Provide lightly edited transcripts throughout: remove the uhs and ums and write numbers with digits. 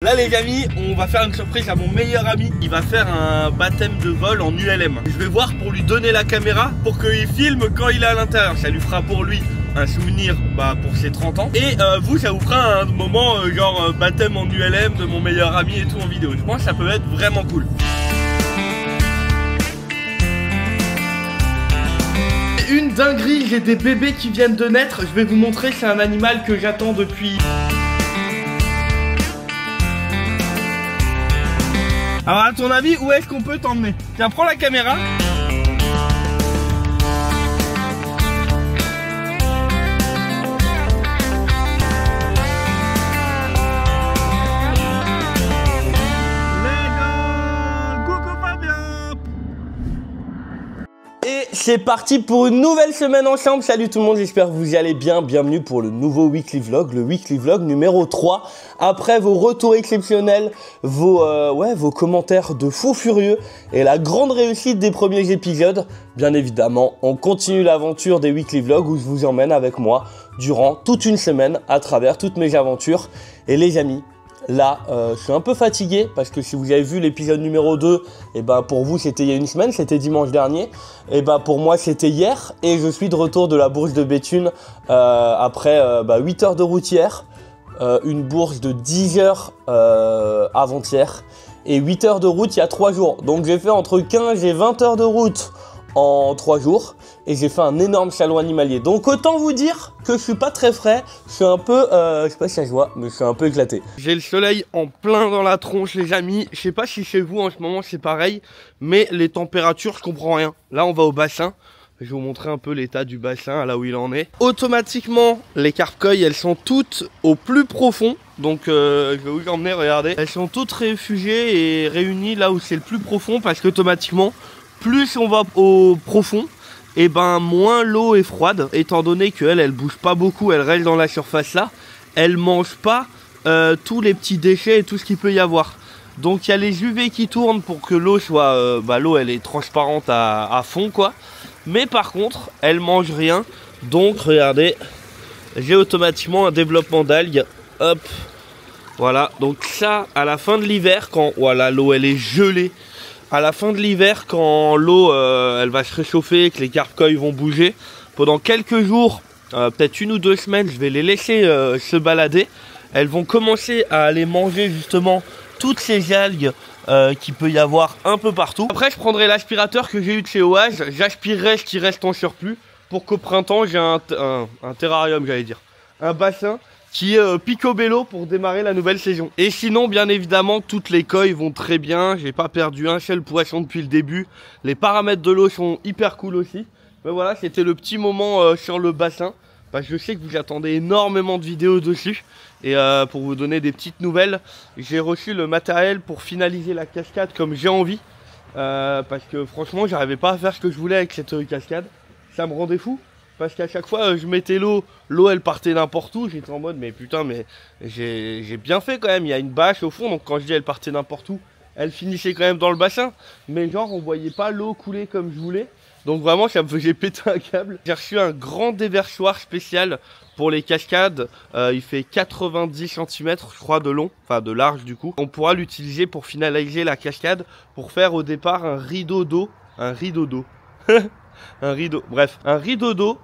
Là les amis, on va faire une surprise à mon meilleur ami. Il va faire un baptême de vol en ULM. Je vais voir pour lui donner la caméra pour qu'il filme quand il est à l'intérieur. Ça lui fera pour lui un souvenir pour ses 30 ans. Et vous, ça vous fera un moment genre baptême en ULM de mon meilleur ami et tout en vidéo. Je pense que ça peut être vraiment cool. Une dinguerie, j'ai des bébés qui viennent de naître. Je vais vous montrer, c'est un animal que j'attends depuis... Alors à ton avis, où est-ce qu'on peut t'emmener? Tiens, prends la caméra. Et c'est parti pour une nouvelle semaine ensemble. Salut tout le monde, j'espère que vous y allez bien. Bienvenue pour le nouveau weekly vlog, le weekly vlog numéro 3. Après vos retours exceptionnels, vos commentaires de fou furieux et la grande réussite des premiers épisodes, bien évidemment, on continue l'aventure des weekly vlogs où je vous emmène avec moi durant toute une semaine à travers toutes mes aventures. Et les amis, là, je suis un peu fatigué parce que si vous avez vu l'épisode numéro 2, et pour vous c'était il y a une semaine, c'était dimanche dernier. Et pour moi c'était hier et je suis de retour de la bourse de Béthune après 8 heures de route hier, une bourse de 10 heures avant-hier et 8 heures de route il y a 3 jours. Donc j'ai fait entre 15 et 20 heures de route en 3 jours et j'ai fait un énorme salon animalier. Donc autant vous dire que je suis pas très frais, je suis un peu, je sais pas si ça se voit, mais je suis un peu éclaté. J'ai le soleil en plein dans la tronche les amis, je sais pas si chez vous en ce moment c'est pareil, mais les températures je comprends rien. Là on va au bassin, je vais vous montrer un peu l'état du bassin, là où il en est. Automatiquement les carpe-koi elles sont toutes au plus profond, donc je vais vous emmener, regardez. Elles sont toutes réfugiées et réunies là où c'est le plus profond parce qu'automatiquement, plus on va au profond, et moins l'eau est froide, étant donné qu'elle elle bouge pas beaucoup, elle reste dans la surface là, elle mange pas tous les petits déchets et tout ce qu'il peut y avoir. Donc il y a les UV qui tournent pour que l'eau soit, l'eau elle est transparente à fond quoi. Mais par contre, elle mange rien, donc regardez, j'ai automatiquement un développement d'algues, hop, voilà. Donc ça, à la fin de l'hiver, quand voilà l'eau elle est gelée, à la fin de l'hiver, quand l'eau elle va se réchauffer, que les carpe-koi vont bouger, pendant quelques jours, peut-être 1 ou 2 semaines, je vais les laisser se balader. Elles vont commencer à aller manger justement toutes ces algues qu'il peut y avoir un peu partout. Après, je prendrai l'aspirateur que j'ai eu de chez Oase, j'aspirerai ce qui reste en surplus pour qu'au printemps, j'ai un terrarium, j'allais dire, un bassin qui est picobello pour démarrer la nouvelle saison. Et sinon, bien évidemment, toutes les koi vont très bien. J'ai pas perdu un seul poisson depuis le début. Les paramètres de l'eau sont hyper cool aussi. Mais voilà, c'était le petit moment sur le bassin. Parce que je sais que vous attendez énormément de vidéos dessus. Et pour vous donner des petites nouvelles, j'ai reçu le matériel pour finaliser la cascade comme j'ai envie. Parce que franchement, j'arrivais pas à faire ce que je voulais avec cette cascade. Ça me rendait fou. Parce qu'à chaque fois je mettais l'eau elle partait n'importe où, j'étais en mode mais putain mais j'ai bien fait quand même, il y a une bâche au fond, donc quand je dis elle partait n'importe où, elle finissait quand même dans le bassin, mais genre on voyait pas l'eau couler comme je voulais, donc vraiment ça me faisait péter un câble. J'ai reçu un grand déversoir spécial pour les cascades, il fait 90 cm je crois de long, enfin de large du coup. On pourra l'utiliser pour finaliser la cascade, pour faire au départ un rideau d'eau, un rideau d'eau. Un rideau, bref, un rideau d'eau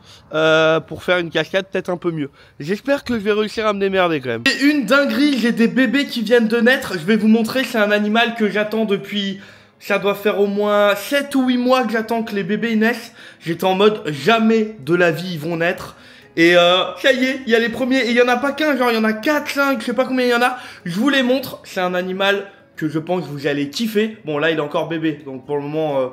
pour faire une cascade peut-être un peu mieux. J'espère que je vais réussir à me démerder quand même. Et une dinguerie, j'ai des bébés qui viennent de naître. Je vais vous montrer, c'est un animal que j'attends depuis... Ça doit faire au moins 7 ou 8 mois que j'attends que les bébés naissent. J'étais en mode, jamais de la vie ils vont naître. Et ça y est, il y a les premiers. Et il y en a pas qu'un, genre il y en a 4, 5, je sais pas combien il y en a. Je vous les montre, c'est un animal que je pense que vous allez kiffer. Bon là il est encore bébé, donc pour le moment...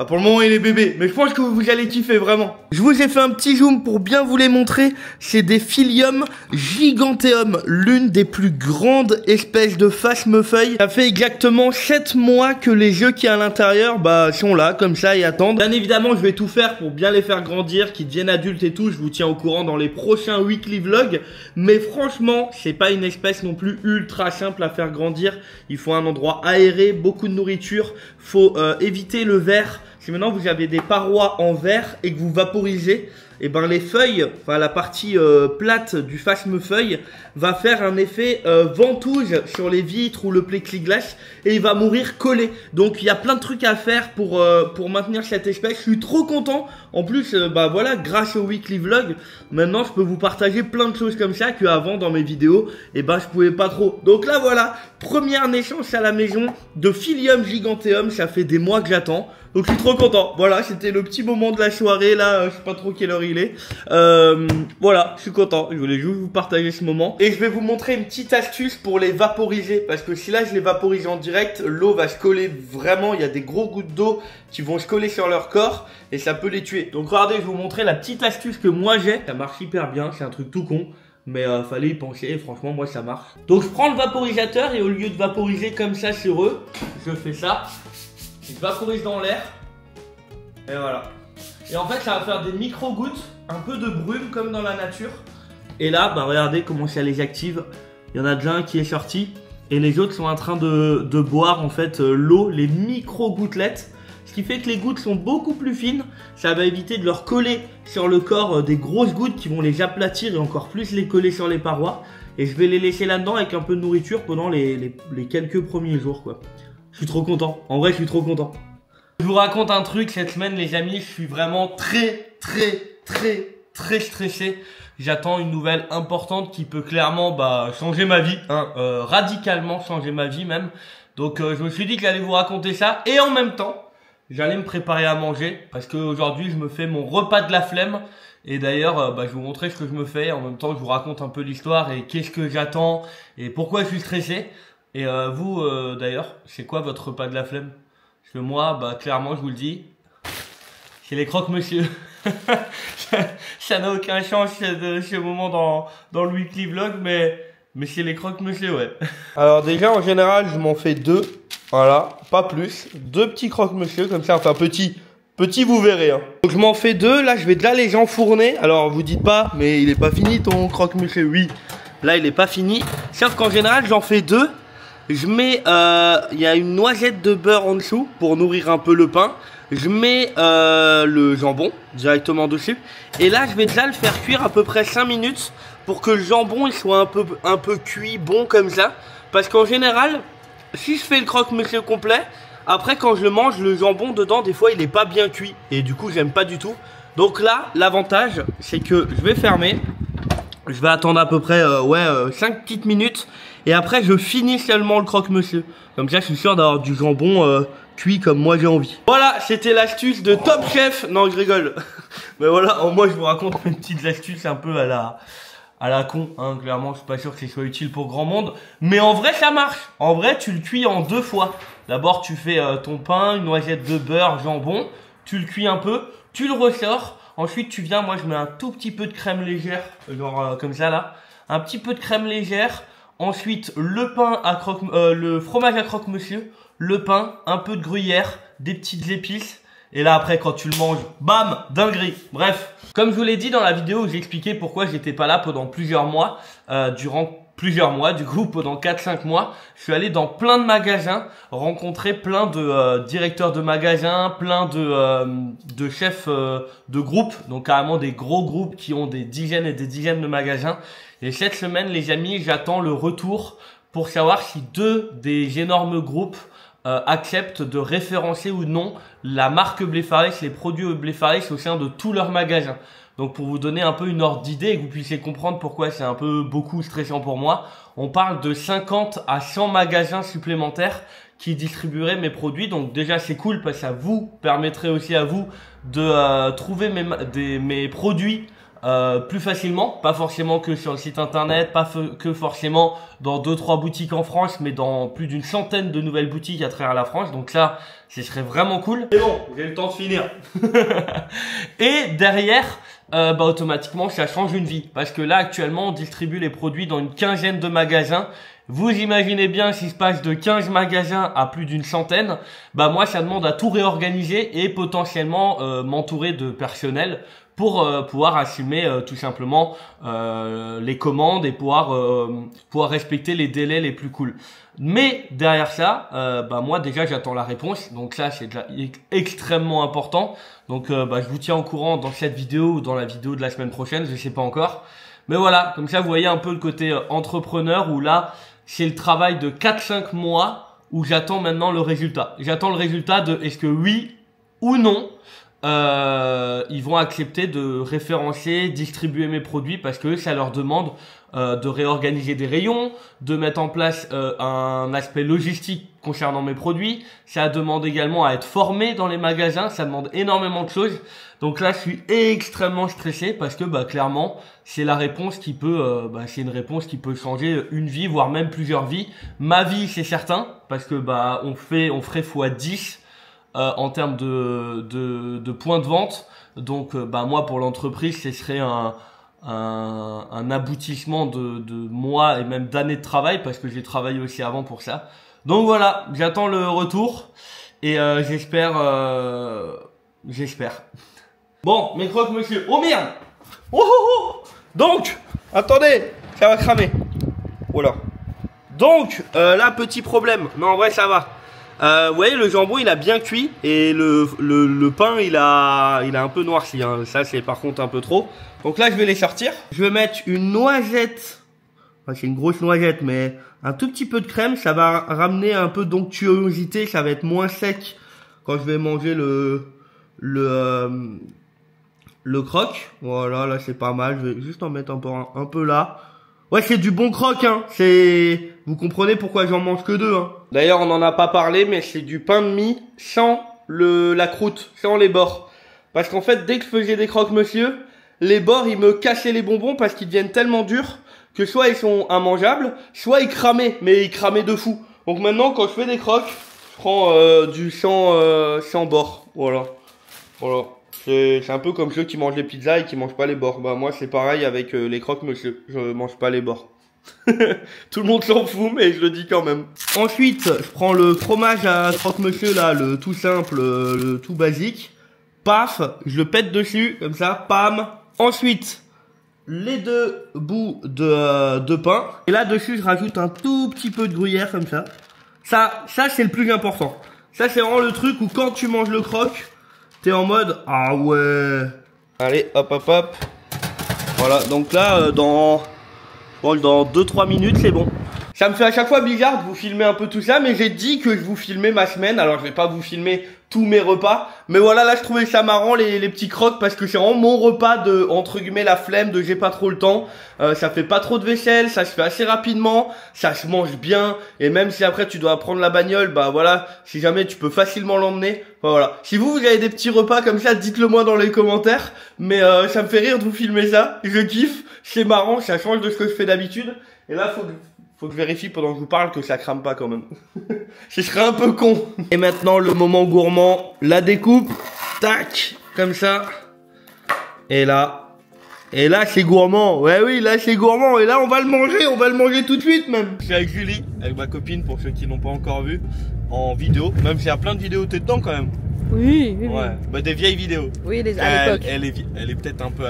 pour le moment il est bébé, mais je pense que vous allez kiffer vraiment. Je vous ai fait un petit zoom pour bien vous les montrer. C'est des Phyllium giganteum, l'une des plus grandes espèces de phasmefeuilles. Ça fait exactement 7 mois que les œufs qui à l'intérieur sont là comme ça et attendent. Bien évidemment je vais tout faire pour bien les faire grandir, qu'ils deviennent adultes et tout. Je vous tiens au courant dans les prochains weekly vlogs. Mais franchement c'est pas une espèce non plus ultra simple à faire grandir. Il faut un endroit aéré, beaucoup de nourriture. Faut éviter le verre. Si maintenant vous avez des parois en verre et que vous vaporisez, et ben les feuilles, enfin la partie plate du phasme-feuille va faire un effet ventouse sur les vitres ou le plexiglas et il va mourir collé. Donc il y a plein de trucs à faire pour maintenir cette espèce. Je suis trop content. En plus, bah voilà, grâce au weekly vlog, maintenant je peux vous partager plein de choses comme ça que avant dans mes vidéos, et ben je pouvais pas trop. Donc là voilà, première naissance à la maison de Philium giganteum. Ça fait des mois que j'attends. Donc je suis trop content. Voilà, c'était le petit moment de la soirée là, je sais pas trop quelle heure il est. Voilà, je suis content. Je voulais juste vous partager ce moment. Et je vais vous montrer une petite astuce pour les vaporiser. Parce que si là je les vaporise en direct, l'eau va se coller vraiment. Il y a des gros gouttes d'eau qui vont se coller sur leur corps et ça peut les tuer. Donc regardez, je vais vous montrer la petite astuce que moi j'ai. Ça marche hyper bien, c'est un truc tout con. Mais fallait y penser et franchement moi ça marche. Donc je prends le vaporisateur et au lieu de vaporiser comme ça sur eux, je fais ça. Je vaporise dans l'air. Et voilà. Et en fait ça va faire des micro gouttes, un peu de brume comme dans la nature. Et là bah regardez comment ça les active. Il y en a déjà un qui est sorti. Et les autres sont en train de boire en fait l'eau, les micro gouttelettes. Ce qui fait que les gouttes sont beaucoup plus fines. Ça va éviter de leur coller sur le corps des grosses gouttes qui vont les aplatir et encore plus les coller sur les parois. Et je vais les laisser là-dedans avec un peu de nourriture pendant les quelques premiers jours quoi. Je suis trop content. En vrai, je suis trop content. Je vous raconte un truc cette semaine, les amis. Je suis vraiment très stressé. J'attends une nouvelle importante qui peut clairement changer ma vie, hein, radicalement changer ma vie même. Donc, je me suis dit que j'allais vous raconter ça. Et en même temps, j'allais me préparer à manger. Parce qu'aujourd'hui, je me fais mon repas de la flemme. Et d'ailleurs, je vais vous montrer ce que je me fais. En même temps, je vous raconte un peu l'histoire et qu'est-ce que j'attends et pourquoi je suis stressé. Et vous, d'ailleurs, c'est quoi votre repas de la flemme? Parce que moi, clairement, je vous le dis, c'est les croque-monsieur. Ça n'a aucun sens ce moment dans le weekly vlog, mais c'est les croque-monsieur, ouais. Alors déjà, en général, je m'en fais 2. Voilà, pas plus. 2 petits croque-monsieur, comme ça, enfin petit, vous verrez. Hein. Donc je m'en fais 2, là, je vais déjà les enfourner. Alors, vous dites pas, mais il est pas fini ton croque-monsieur? Oui, là, il est pas fini. Sauf qu'en général, j'en fais 2. Je mets, il y a une noisette de beurre en dessous pour nourrir un peu le pain. Je mets le jambon directement dessus. Et là, je vais déjà le faire cuire à peu près 5 minutes pour que le jambon il soit un peu cuit, bon comme ça. Parce qu'en général, si je fais le croque-monsieur complet, après quand je le mange, le jambon dedans, des fois, il est pas bien cuit. Et du coup, j'aime pas du tout. Donc là, l'avantage, c'est que je vais fermer. Je vais attendre à peu près 5 petites minutes. Et après, je finis seulement le croque-monsieur. Comme ça, je suis sûr d'avoir du jambon cuit comme moi j'ai envie. Voilà, c'était l'astuce de Top Chef. Non, je rigole. Mais voilà, moi, je vous raconte mes petites astuces un peu à la con. Hein. Clairement, je suis pas sûr que ce soit utile pour grand monde. Mais en vrai, ça marche. En vrai, tu le cuis en 2 fois. D'abord, tu fais ton pain, une noisette de beurre, jambon. Tu le cuis un peu. Tu le ressors. Ensuite, tu viens, moi, je mets un tout petit peu de crème légère. Genre comme ça, là. Un petit peu de crème légère. Ensuite, le pain à le fromage à croque-monsieur, le pain, un peu de gruyère, des petites épices. Et là, après, quand tu le manges, bam, dinguerie. Bref, comme je vous l'ai dit dans la vidéo où j'ai expliqué pourquoi j'étais pas là pendant plusieurs mois, du coup, pendant 4-5 mois, je suis allé dans plein de magasins, rencontrer plein de directeurs de magasins, plein de chefs de groupes, donc carrément des gros groupes qui ont des dizaines et des dizaines de magasins. Et cette semaine, les amis, j'attends le retour pour savoir si 2 des énormes groupes acceptent de référencer ou non la marque Blefaris, les produits Blefaris au sein de tous leurs magasins. Donc pour vous donner un peu une ordre d'idée et que vous puissiez comprendre pourquoi c'est un peu beaucoup stressant pour moi, on parle de 50 à 100 magasins supplémentaires qui distribueraient mes produits. Donc déjà c'est cool parce que ça vous permettrait aussi à vous de trouver mes produits plus facilement, pas forcément que sur le site internet, pas que forcément dans 2-3 boutiques en France, mais dans plus d'une centaine de nouvelles boutiques à travers la France. Donc ça, ce serait vraiment cool. C'est bon, j'ai le temps de finir. Et derrière, automatiquement, ça change une vie. Parce que là, actuellement, on distribue les produits dans une quinzaine de magasins. Vous imaginez bien s'il se passe de 15 magasins à plus d'une centaine, moi, ça demande à tout réorganiser et potentiellement m'entourer de personnel pour pouvoir assumer tout simplement les commandes et pouvoir respecter les délais les plus cool. Mais derrière ça, moi déjà j'attends la réponse, donc ça c'est déjà extrêmement important. Donc je vous tiens au courant dans cette vidéo ou dans la vidéo de la semaine prochaine, je sais pas encore. Mais voilà, comme ça vous voyez un peu le côté entrepreneur où là c'est le travail de 4-5 mois où j'attends maintenant le résultat. J'attends le résultat de est-ce que oui ou non ils vont accepter de référencer, distribuer mes produits parce que ça leur demande de réorganiser des rayons, de mettre en place un aspect logistique concernant mes produits. Ça demande également à être formé dans les magasins, ça demande énormément de choses. Donc là, je suis extrêmement stressé parce que clairement, c'est la réponse qui peut, c'est une réponse qui peut changer une vie, voire même plusieurs vies. Ma vie, c'est certain, parce que on ferait x10 en termes de points de vente. Donc moi, pour l'entreprise, ce serait un aboutissement de mois et même d'années de travail parce que j'ai travaillé aussi avant pour ça. Donc voilà, j'attends le retour et j'espère. Bon, mes croques monsieur. Oh merde. Oh, oh, oh. Donc, attendez, ça va cramer. Voilà. Donc, là, petit problème. Mais en vrai, ça va. Vous voyez, le jambon, il a bien cuit et le pain, il a un peu noirci. Hein. Ça, c'est par contre un peu trop. Donc là, je vais les sortir. Je vais mettre une noisette. Enfin, c'est une grosse noisette, mais un tout petit peu de crème. Ça va ramener un peu d'onctuosité. Ça va être moins sec quand je vais manger le croque. Voilà, là, c'est pas mal. Je vais juste en mettre un peu là. Ouais, c'est du bon croque, hein. Vous comprenez pourquoi j'en mange que 2, hein. D'ailleurs, on n'en a pas parlé, mais c'est du pain de mie sans la croûte, sans les bords. Parce qu'en fait, dès que je faisais des croque-monsieur, les bords, ils me cassaient les bonbons parce qu'ils deviennent tellement durs que soit ils sont immangeables, soit ils cramaient, mais ils cramaient de fou. Donc maintenant, quand je fais des croques, je prends du sans bord. Voilà. Voilà. C'est un peu comme ceux qui mangent les pizzas et qui mangent pas les bords. Moi c'est pareil avec les croque-monsieur. Je mange pas les bords. Tout le monde s'en fout mais je le dis quand même. Ensuite je prends le fromage à croque-monsieur là, le tout simple, le tout basique. Paf, je le pète dessus comme ça, pam. Ensuite les 2 bouts de pain. Et là dessus je rajoute un tout petit peu de gruyère comme ça. Ça c'est le plus important. Ça c'est vraiment le truc où quand tu manges le croque, t'es en mode ah ouais. Allez hop hop hop. Voilà donc là dans 2-3 minutes c'est bon. Ça me fait à chaque fois bizarre de vous filmer un peu tout ça, mais j'ai dit que je vous filmais ma semaine. Alors je vais pas vous filmer tous mes repas, mais voilà, là je trouvais ça marrant les petits croques parce que c'est vraiment mon repas de entre guillemets la flemme de j'ai pas trop le temps. Ça fait pas trop de vaisselle, ça se fait assez rapidement, ça se mange bien et même si après tu dois prendre la bagnole, voilà, si jamais tu peux facilement l'emmener. Voilà. Si vous avez des petits repas comme ça, dites-le moi dans les commentaires. Mais ça me fait rire de vous filmer ça. Je kiffe, c'est marrant, ça change de ce que je fais d'habitude. Et là faut que je vérifie pendant que je vous parle que ça crame pas quand même. Ce serait un peu con. Et maintenant le moment gourmand, la découpe, tac, comme ça. Et là c'est gourmand. Ouais oui, là c'est gourmand. Et là on va le manger tout de suite même. Je suis avec Julie, avec ma copine pour ceux qui n'ont pas encore vu en vidéo. Même s'il y a plein de vidéos, t'es dedans quand même. Oui. Ouais, des vieilles vidéos. Oui, à l'époque. Elle est peut-être un peu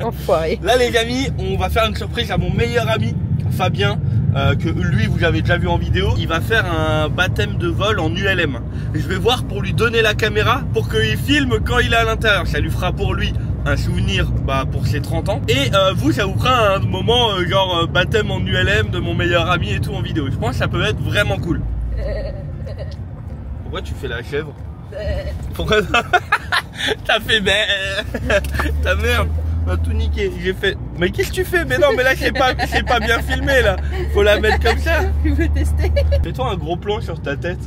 enfoiré. Là les amis, on va faire une surprise à mon meilleur ami Fabien, que lui vous avez déjà vu en vidéo. Il va faire un baptême de vol en ULM. Je vais voir pour lui donner la caméra pour qu'il filme quand il est à l'intérieur. Ça lui fera pour lui un souvenir pour ses 30 ans. Et vous, ça vous fera un moment genre baptême en ULM de mon meilleur ami et tout en vidéo. Je pense que ça peut être vraiment cool. Pourquoi tu fais la chèvre? Pourquoi t'as fait ta merde? Tout niqué, j'ai fait. Mais qu'est-ce que tu fais? Mais non, mais là c'est pas bien filmé là. Faut la mettre comme ça. Tu veux tester? Fais-toi un gros plan sur ta tête.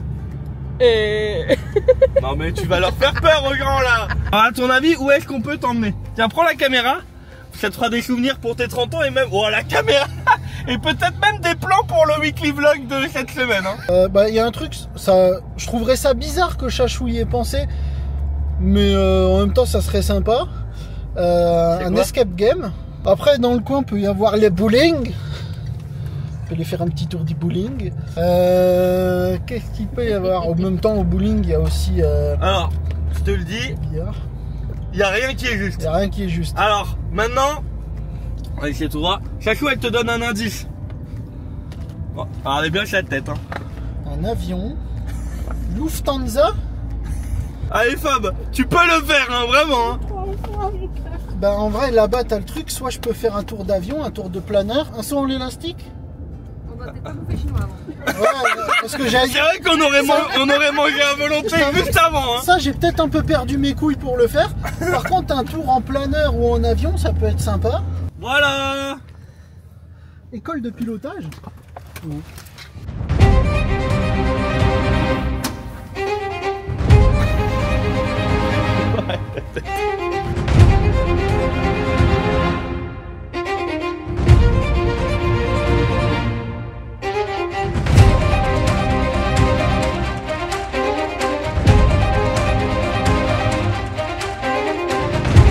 Non mais tu vas leur faire peur aux gens là. Alors à ton avis, où est-ce qu'on peut t'emmener? Tiens, prends la caméra. Ça te fera des souvenirs pour tes 30 ans et même. Oh la caméra. Et peut-être même des plans pour le weekly vlog de cette semaine hein. Il y a un truc, je trouverais ça bizarre que Chachou y ait pensé. Mais en même temps ça serait sympa. Un escape game. Après dans le coin peut y avoir les bowling. On peut aller faire un petit tour du bowling. Qu'est-ce qu'il peut y avoir? En même temps au bowling il y a aussi alors je te le dis, billard. Il y a rien qui est juste. Il y a rien qui est juste. Alors, maintenant, allez, c'est tout droit. Chachou, elle te donne un indice. Bon, regardez bien sa tête. Hein. Un avion. Lufthansa. Allez, Fab, tu peux le faire, hein, vraiment. Hein. Bah en vrai là-bas t'as le truc, soit je peux faire un tour d'avion, un tour de planeur, un saut en élastique. On va peut-être pas bouffer chinois avant. Ouais, parce que j'ai... C'est vrai qu'on aurait, aurait mangé à volonté juste avant. Hein. Ça j'ai peut-être un peu perdu mes couilles pour le faire. Par contre un tour en planeur ou en avion ça peut être sympa. Voilà. École de pilotage.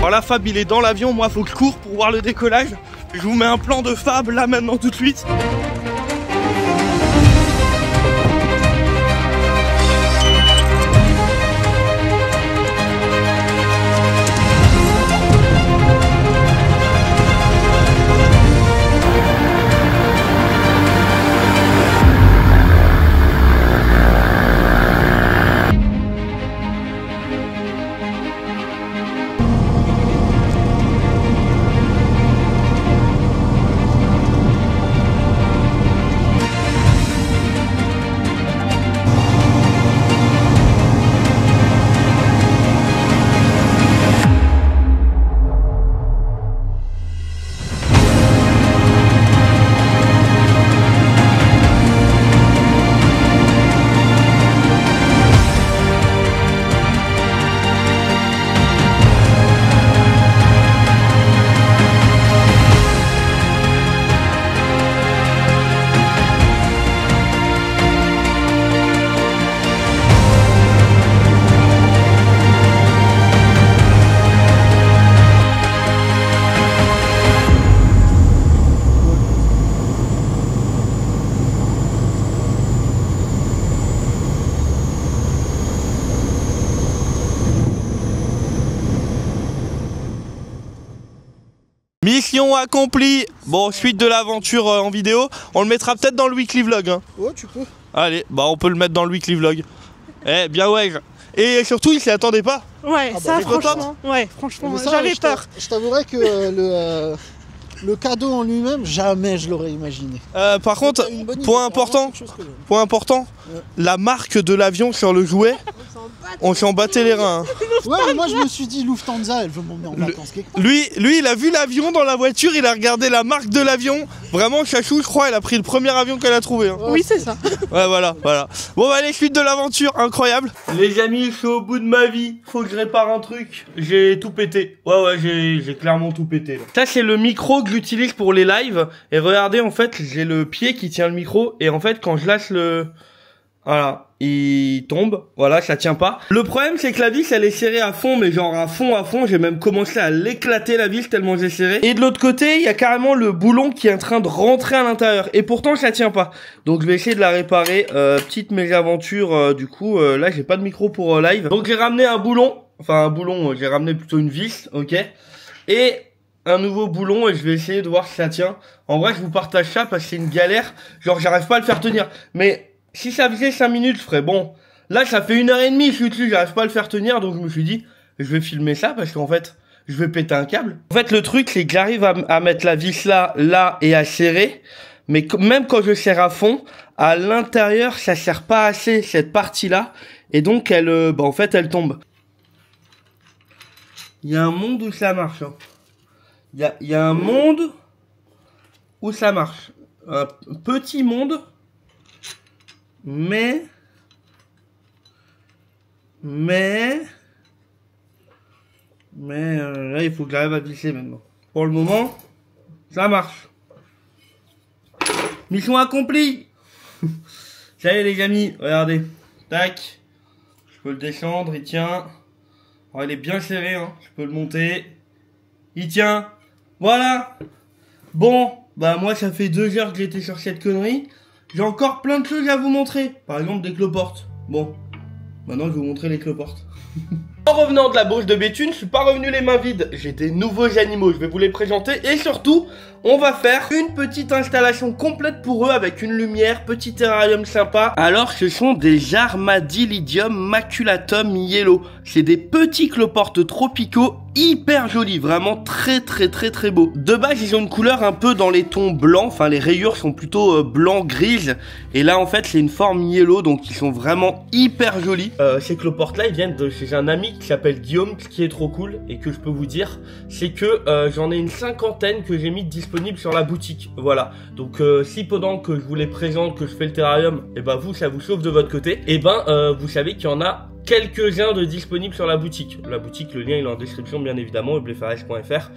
Voilà, Fab il est dans l'avion, moi faut que je cours pour voir le décollage. Je vous mets un plan de Fab là maintenant tout de suite. Mission accomplie. Bon, suite de l'aventure en vidéo. On le mettra peut-être dans le weekly vlog. Hein. Ouais, tu peux. Allez, bah on peut le mettre dans le weekly vlog. Eh, bien ouais. Et surtout, il s'y attendait pas. Ouais, Ah ça bah, franchement. Ouais, franchement, Mais ça, j'avais peur. Je t'avouerais que le cadeau en lui-même, jamais je l'aurais imaginé. Par contre, T'as une bonne idée, point c'est important, vraiment quelque chose que j'aime. point important, Ouais. la marque de l'avion sur le jouet, on s'en battait les reins. Hein. Ouais, mais moi je me suis dit Lufthansa, elle veut m'emmener en vacances quelque part. Lui, il a vu l'avion dans la voiture, il a regardé la marque de l'avion. Vraiment, Chachou, je crois, elle a pris le premier avion qu'elle a trouvé. Hein. Oui, c'est ça. Ouais, voilà. Bon, bah, allez, suite de l'aventure, incroyable. Les amis, je suis au bout de ma vie. Faut que je répare un truc. J'ai tout pété. Ouais, j'ai clairement tout pété. Là. Ça, c'est le micro que j'utilise pour les lives. Et regardez, en fait, j'ai le pied qui tient le micro. Et en fait, quand je lâche le... Voilà, il tombe, voilà, ça tient pas. Le problème c'est que la vis elle est serrée à fond, mais genre à fond, j'ai même commencé à l'éclater la vis tellement j'ai serré. Et de l'autre côté, il y a carrément le boulon qui est en train de rentrer à l'intérieur. Et pourtant ça tient pas. Donc je vais essayer de la réparer, petite mésaventure du coup, là j'ai pas de micro pour live. Donc j'ai ramené un boulon, j'ai ramené plutôt une vis, ok. Et un nouveau boulon et je vais essayer de voir si ça tient. En vrai je vous partage ça parce que c'est une galère, genre j'arrive pas à le faire tenir. Mais... si ça faisait 5 minutes, je ferais bon. Là, ça fait 1h30, je suis dessus, j'arrive pas à le faire tenir, donc je me suis dit, je vais filmer ça parce qu'en fait, je vais péter un câble. En fait, le truc, c'est que j'arrive à mettre la vis là et à serrer, mais même quand je serre à fond, à l'intérieur, ça serre pas assez cette partie-là, et donc elle, en fait, elle tombe. Il y a un monde où ça marche. Hein. Il y a un monde où ça marche. Un petit monde. Mais là il faut que j'arrive à glisser maintenant. Pour le moment, ça marche. Mission accomplie. Ça y est les amis, regardez. Tac. Je peux le descendre, il tient. Alors, il est bien serré, hein. Je peux le monter. Il tient. Voilà. Bon, bah moi ça fait 2 heures que j'étais sur cette connerie. J'ai encore plein de choses à vous montrer. Par exemple des cloportes. Bon, maintenant je vais vous montrer les cloportes. En revenant de la Bauge de Béthune, je suis pas revenu les mains vides. J'ai des nouveaux animaux, je vais vous les présenter. Et surtout, on va faire une petite installation complète pour eux avec une lumière, petit terrarium sympa. Alors, ce sont des Armadillidium maculatum yellow. C'est des petits cloportes tropicaux hyper jolis, vraiment très beaux. De base, ils ont une couleur un peu dans les tons blancs, enfin les rayures sont plutôt blanc-grise. Et là, en fait, c'est une forme yellow, donc ils sont vraiment hyper jolis. Ces cloportes-là, ils viennent de chez un ami qui s'appelle Guillaume, ce qui est trop cool et que je peux vous dire, c'est que j'en ai une 50aine que j'ai mis disponible sur la boutique. Voilà, donc si pendant que je vous les présente, que je fais le terrarium, et ben vous, ça vous chauffe de votre côté, et ben vous savez qu'il y en a quelques-uns de disponibles sur la boutique. La boutique, le lien il est en description bien évidemment, eublefares.fr.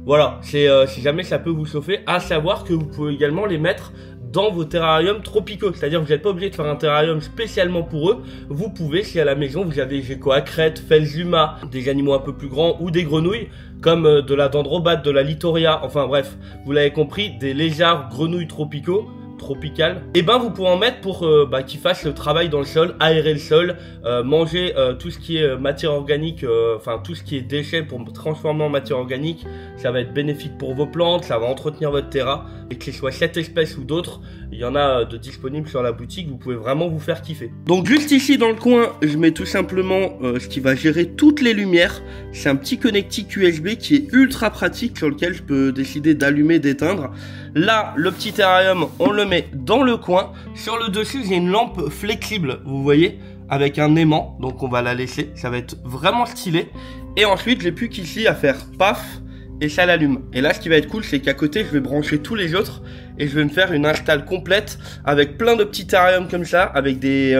Voilà, c'est si jamais ça peut vous chauffer, à savoir que vous pouvez également les mettre dans vos terrariums tropicaux, c'est-à-dire que vous n'êtes pas obligé de faire un terrarium spécialement pour eux. Vous pouvez, si à la maison vous avez gecko à crête, Felzuma, des animaux un peu plus grands ou des grenouilles, comme de la dendrobate, de la littoria, enfin bref, vous l'avez compris, des lézards grenouilles tropicales, et ben vous pouvez en mettre pour qu'ils fassent le travail dans le sol, aérer le sol, manger tout ce qui est matière organique, enfin tout ce qui est déchets pour transformer en matière organique. Ça va être bénéfique pour vos plantes, ça va entretenir votre terra, et que ce soit cette espèce ou d'autres, il y en a de disponibles sur la boutique, vous pouvez vraiment vous faire kiffer. Donc juste ici dans le coin, je mets tout simplement ce qui va gérer toutes les lumières. C'est un petit connectique USB qui est ultra pratique, sur lequel je peux décider d'allumer, d'éteindre. Là, le petit terrarium, on le met dans le coin. Sur le dessus, j'ai une lampe flexible, vous voyez, avec un aimant. Donc on va la laisser, ça va être vraiment stylé. Et ensuite, j'ai plus qu'ici à faire paf, et ça l'allume. Et là, ce qui va être cool, c'est qu'à côté, je vais brancher tous les autres et je vais me faire une install complète avec plein de petits terrariums comme ça, avec des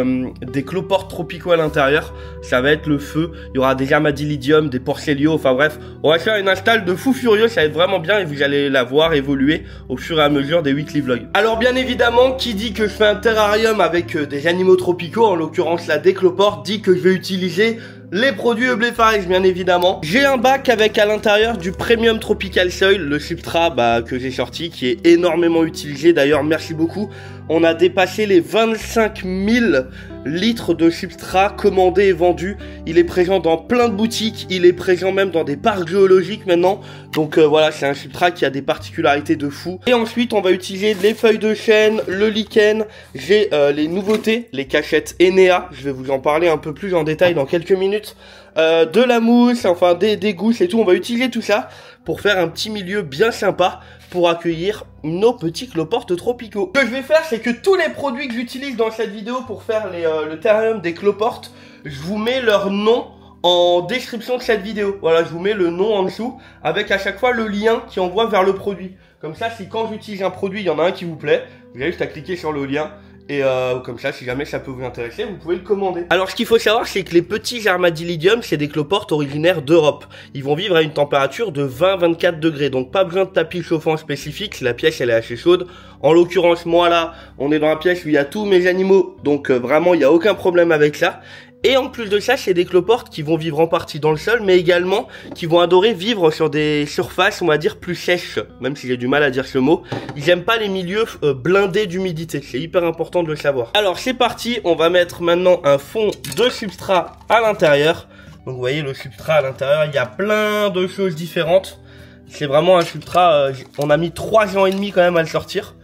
cloportes tropicaux à l'intérieur. Ça va être le feu. Il y aura des Armadillidium, des Porcellio, enfin bref, on va faire une install de fou furieux. Ça va être vraiment bien et vous allez la voir évoluer au fur et à mesure des weekly vlogs. Alors bien évidemment, qui dit que je fais un terrarium avec des animaux tropicaux, en l'occurrence la des cloportes, dit que je vais utiliser les produits eublefares, bien évidemment. J'ai un bac avec à l'intérieur du Premium Tropical Soil, le substrat que j'ai sorti, qui est énormément utilisé. D'ailleurs, merci beaucoup. On a dépassé les 25 000 litres de substrat commandés et vendus. Il est présent dans plein de boutiques. Il est présent même dans des parcs géologiques maintenant. Donc voilà, c'est un substrat qui a des particularités de fou. Et ensuite, on va utiliser les feuilles de chêne, le lichen. J'ai les nouveautés, les cachettes Enea. Je vais vous en parler un peu plus en détail dans quelques minutes. De la mousse, enfin des gousses et tout. On va utiliser tout ça pour faire un petit milieu bien sympa pour accueillir nos petits cloportes tropicaux. Ce que je vais faire, c'est que tous les produits que j'utilise dans cette vidéo pour faire le terrarium des cloportes, je vous mets leur nom en description de cette vidéo. Voilà, je vous mets le nom en dessous avec à chaque fois le lien qui envoie vers le produit. Comme ça, si quand j'utilise un produit, il y en a un qui vous plaît, vous avez juste à cliquer sur le lien. Et comme ça, si jamais ça peut vous intéresser, vous pouvez le commander. Alors, ce qu'il faut savoir, c'est que les petits Armadillidium, c'est des cloportes originaires d'Europe. Ils vont vivre à une température de 20-24 degrés. Donc, pas besoin de tapis chauffant spécifique si la pièce, elle est assez chaude. En l'occurrence, moi, là, on est dans la pièce où il y a tous mes animaux. Donc, vraiment, il n'y a aucun problème avec ça. Et en plus de ça, c'est des cloportes qui vont vivre en partie dans le sol, mais également qui vont adorer vivre sur des surfaces, on va dire, plus sèches, même si j'ai du mal à dire ce mot. Ils aiment pas les milieux blindés d'humidité, c'est hyper important de le savoir. Alors c'est parti, on va mettre maintenant un fond de substrat à l'intérieur. Donc vous voyez le substrat à l'intérieur, il y a plein de choses différentes. C'est vraiment un substrat, on a mis 3 ans et demi quand même à le sortir.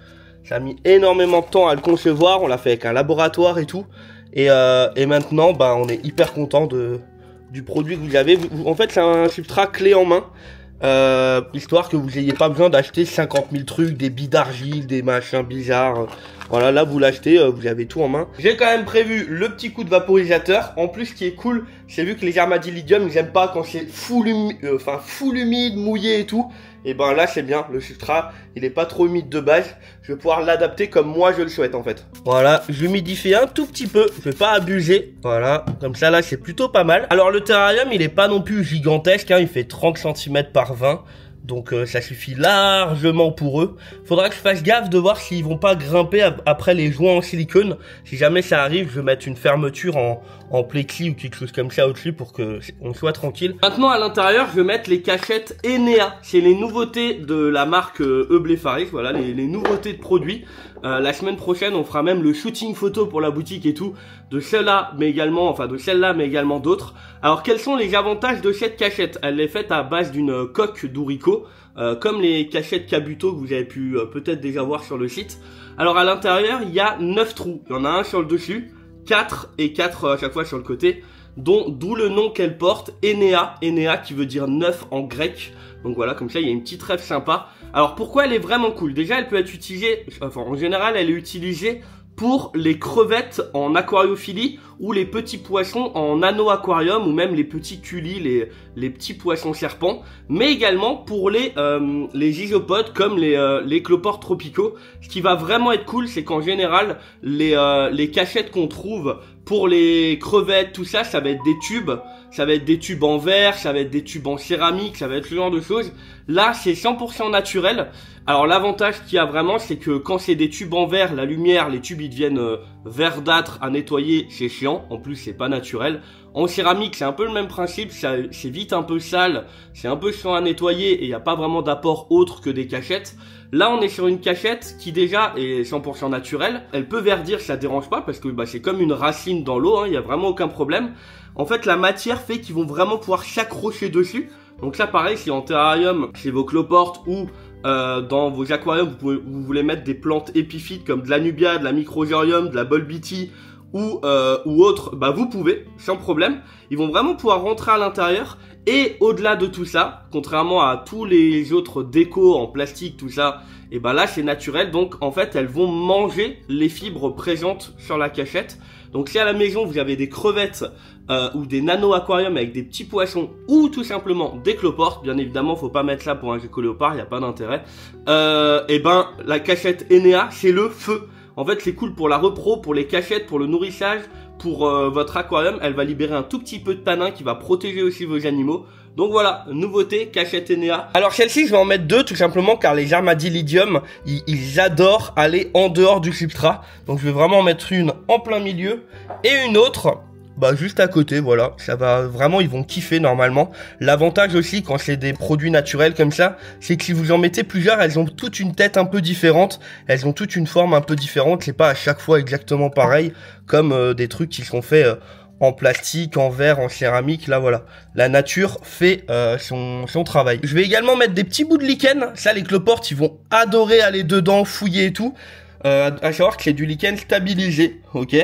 Ça a mis énormément de temps à le concevoir, on l'a fait avec un laboratoire et tout. Et maintenant, on est hyper content du produit que vous avez. En fait, c'est un substrat clé en main, histoire que vous n'ayez pas besoin d'acheter 50 000 trucs, des billes d'argile, des machins bizarres. Voilà, là vous l'achetez, vous avez tout en main. J'ai quand même prévu le petit coup de vaporisateur. En plus, ce qui est cool, c'est vu que les Armadillidium, ils aiment pas quand c'est full humide, mouillé et tout. Et ben là c'est bien, le substrat il est pas trop humide de base. Je vais pouvoir l'adapter comme moi je le souhaite en fait. Voilà, j'humidifie un tout petit peu, je vais pas abuser. Voilà, comme ça là c'est plutôt pas mal. Alors le terrarium il est pas non plus gigantesque, hein, il fait 30 cm par 20. Donc ça suffit largement pour eux. Faudra que je fasse gaffe de voir s'ils vont pas grimper après les joints en silicone. Si jamais ça arrive, je vais mettre une fermeture en plexi ou quelque chose comme ça au-dessus pour que on soit tranquille. Maintenant à l'intérieur, je vais mettre les cachettes Enea. C'est les nouveautés de la marque eublefares. Voilà les nouveautés de produits. La semaine prochaine, on fera même le shooting photo pour la boutique et tout, de celle-là, mais également d'autres. Alors, quels sont les avantages de cette cachette? Elle est faite à base d'une coque d'Urico, comme les cachettes Kabuto que vous avez pu peut-être déjà voir sur le site. Alors, à l'intérieur, il y a 9 trous. Il y en a un sur le dessus, 4 et 4 à chaque fois sur le côté, d'où le nom qu'elle porte, Enea, qui veut dire 9 en grec. Donc voilà, comme ça, il y a une petite rêve sympa. Alors, pourquoi elle est vraiment cool? Déjà, elle peut être utilisée, enfin, en général, elle est utilisée pour les crevettes en aquariophilie ou les petits poissons en nano-aquarium ou même les petits culis, les petits poissons serpents, mais également pour les isopodes comme les cloportes tropicaux. Ce qui va vraiment être cool, c'est qu'en général, les cachettes qu'on trouve pour les crevettes, tout ça, ça va être des tubes. Ça va être des tubes en verre, ça va être des tubes en céramique, ça va être ce genre de choses. Là, c'est 100% naturel. Alors, l'avantage qu'il y a vraiment, c'est que quand c'est des tubes en verre, la lumière, les tubes, ils deviennent verdâtres à nettoyer, c'est chiant. En plus, c'est pas naturel. En céramique, c'est un peu le même principe, c'est vite un peu sale, c'est un peu chiant à nettoyer et il n'y a pas vraiment d'apport autre que des cachettes. Là, on est sur une cachette qui déjà est 100% naturelle. Elle peut verdir, ça dérange pas parce que c'est comme une racine dans l'eau, il n'y a vraiment aucun problème. En fait, la matière fait qu'ils vont vraiment pouvoir s'accrocher dessus. Donc ça, pareil, si en terrarium, chez vos cloportes ou dans vos aquariums, vous voulez mettre des plantes épiphytes comme de l'anubia, de la microgérium, de la bolbiti ou autre, vous pouvez, sans problème. Ils vont vraiment pouvoir rentrer à l'intérieur. Et au-delà de tout ça, contrairement à tous les autres décos en plastique, tout ça, et là c'est naturel. Donc en fait, elles vont manger les fibres présentes sur la cachette. Donc si à la maison vous avez des crevettes ou des nano-aquariums avec des petits poissons ou tout simplement des cloportes, bien évidemment faut pas mettre ça pour un gecko-léopard, il n'y a pas d'intérêt, la cachette Enea c'est le feu. En fait c'est cool pour la repro, pour les cachettes, pour le nourrissage, pour votre aquarium. Elle va libérer un tout petit peu de tanin qui va protéger aussi vos animaux. Donc voilà, nouveauté, cachette Enea. Alors celle-ci, je vais en mettre deux tout simplement car les armadillidium, ils adorent aller en dehors du substrat. Donc je vais vraiment en mettre une en plein milieu et une autre juste à côté, voilà. Ça va vraiment, ils vont kiffer normalement. L'avantage aussi quand c'est des produits naturels comme ça, c'est que si vous en mettez plusieurs, elles ont toute une tête un peu différente. Elles ont toute une forme un peu différente. C'est pas à chaque fois exactement pareil comme des trucs qui sont faits en plastique, en verre, en céramique. Là voilà, la nature fait son travail. Je vais également mettre des petits bouts de lichen. Ça, les cloportes, ils vont adorer aller dedans, fouiller et tout. À savoir que c'est du lichen stabilisé, ok,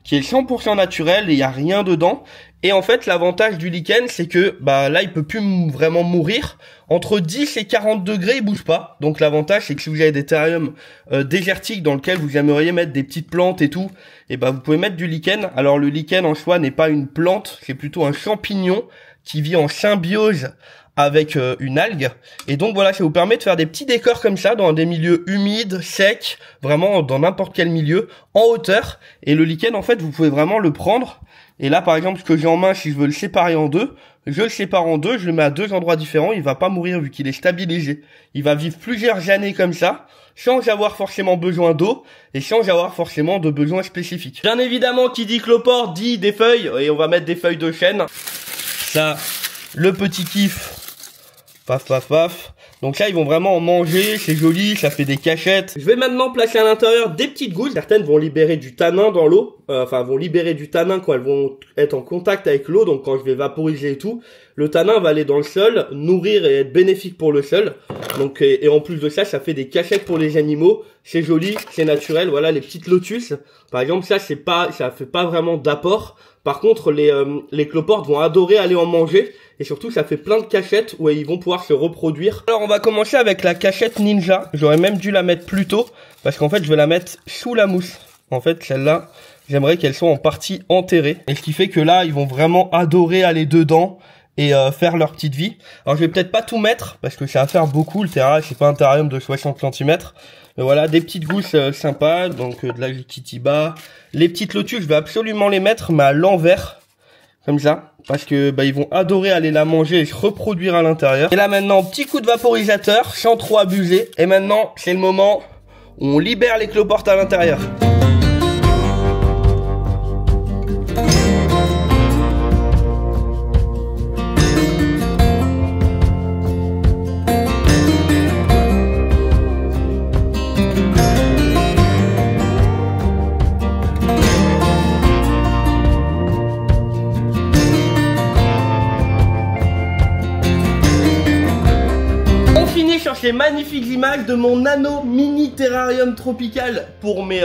qui est 100% naturel et il y a rien dedans. Et en fait, l'avantage du lichen, c'est que là, il peut plus vraiment mourir. Entre 10 et 40 degrés, il bouge pas. Donc l'avantage, c'est que si vous avez des terrariums désertiques dans lesquels vous aimeriez mettre des petites plantes et tout, vous pouvez mettre du lichen. Alors le lichen en soi n'est pas une plante, c'est plutôt un champignon qui vit en symbiose avec une algue. Et donc voilà, ça vous permet de faire des petits décors comme ça dans des milieux humides, secs, vraiment dans n'importe quel milieu, en hauteur. Et le lichen, en fait, vous pouvez vraiment le prendre. Et là, par exemple, ce que j'ai en main, si je veux le séparer en deux, je le sépare en deux, je le mets à deux endroits différents, il va pas mourir vu qu'il est stabilisé. Il va vivre plusieurs années comme ça, sans avoir forcément besoin d'eau et sans avoir forcément de besoins spécifiques. Bien évidemment, qui dit cloporte dit des feuilles, et on va mettre des feuilles de chêne. Ça, le petit kiff. Paf, paf, paf. Donc là, ils vont vraiment en manger, c'est joli, ça fait des cachettes. Je vais maintenant placer à l'intérieur des petites gouttes. Certaines vont libérer du tanin dans l'eau, vont libérer du tanin quand elles vont être en contact avec l'eau, donc quand je vais vaporiser et tout. Le tanin va aller dans le sol, nourrir et être bénéfique pour le sol. Donc et en plus de ça, ça fait des cachettes pour les animaux. C'est joli, c'est naturel. Voilà, les petites lotus. Par exemple, ça fait pas vraiment d'apport. Par contre, les cloportes vont adorer aller en manger. Et surtout, ça fait plein de cachettes où ils vont pouvoir se reproduire. Alors, on va commencer avec la cachette ninja. J'aurais même dû la mettre plus tôt. Parce qu'en fait, je vais la mettre sous la mousse. En fait, celle-là, j'aimerais qu'elle soit en partie enterrée. Et ce qui fait que là, ils vont vraiment adorer aller dedans et faire leur petite vie. Alors, je vais peut-être pas tout mettre. Parce que ça va faire beaucoup. Le terrain, c'est pas un terrarium de 60 cm. Mais voilà, des petites gousses sympas. Donc, de la Jutitiba. Les petites lotus, je vais absolument les mettre, mais à l'envers. Comme ça, parce que ils vont adorer aller la manger et se reproduire à l'intérieur. Et là maintenant, petit coup de vaporisateur, sans trop abuser. Et maintenant, c'est le moment où on libère les cloportes à l'intérieur. ces magnifiques images de mon nano mini terrarium tropical pour mes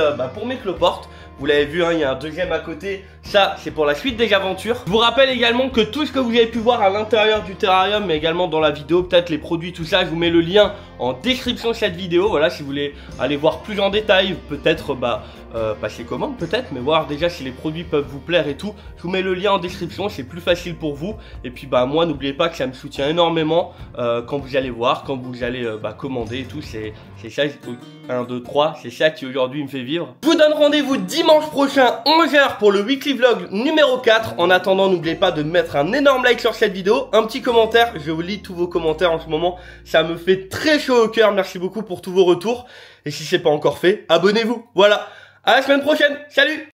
cloportes. Vous l'avez vu, hein, il y a un deuxième à côté. Ça, c'est pour la suite des aventures. Je vous rappelle également que tout ce que vous avez pu voir à l'intérieur du terrarium, mais également dans la vidéo, peut-être les produits, tout ça, je vous mets le lien en description de cette vidéo. Voilà, si vous voulez aller voir plus en détail, peut-être passer commande peut-être, mais voir déjà si les produits peuvent vous plaire et tout. Je vous mets le lien en description, c'est plus facile pour vous. Et puis moi, n'oubliez pas que ça me soutient énormément quand vous allez voir, quand vous allez commander et tout. C'est ça, 1, 2, 3, c'est ça qui aujourd'hui me fait vivre. Je vous donne rendez-vous dimanche prochain 11h pour le weekly vlog numéro 4. En attendant, n'oubliez pas de mettre un énorme like sur cette vidéo, un petit commentaire. Je vous lis tous vos commentaires en ce moment, ça me fait très chaud au cœur. Merci beaucoup pour tous vos retours. Et si c'est pas encore fait, abonnez-vous. Voilà. À la semaine prochaine. Salut!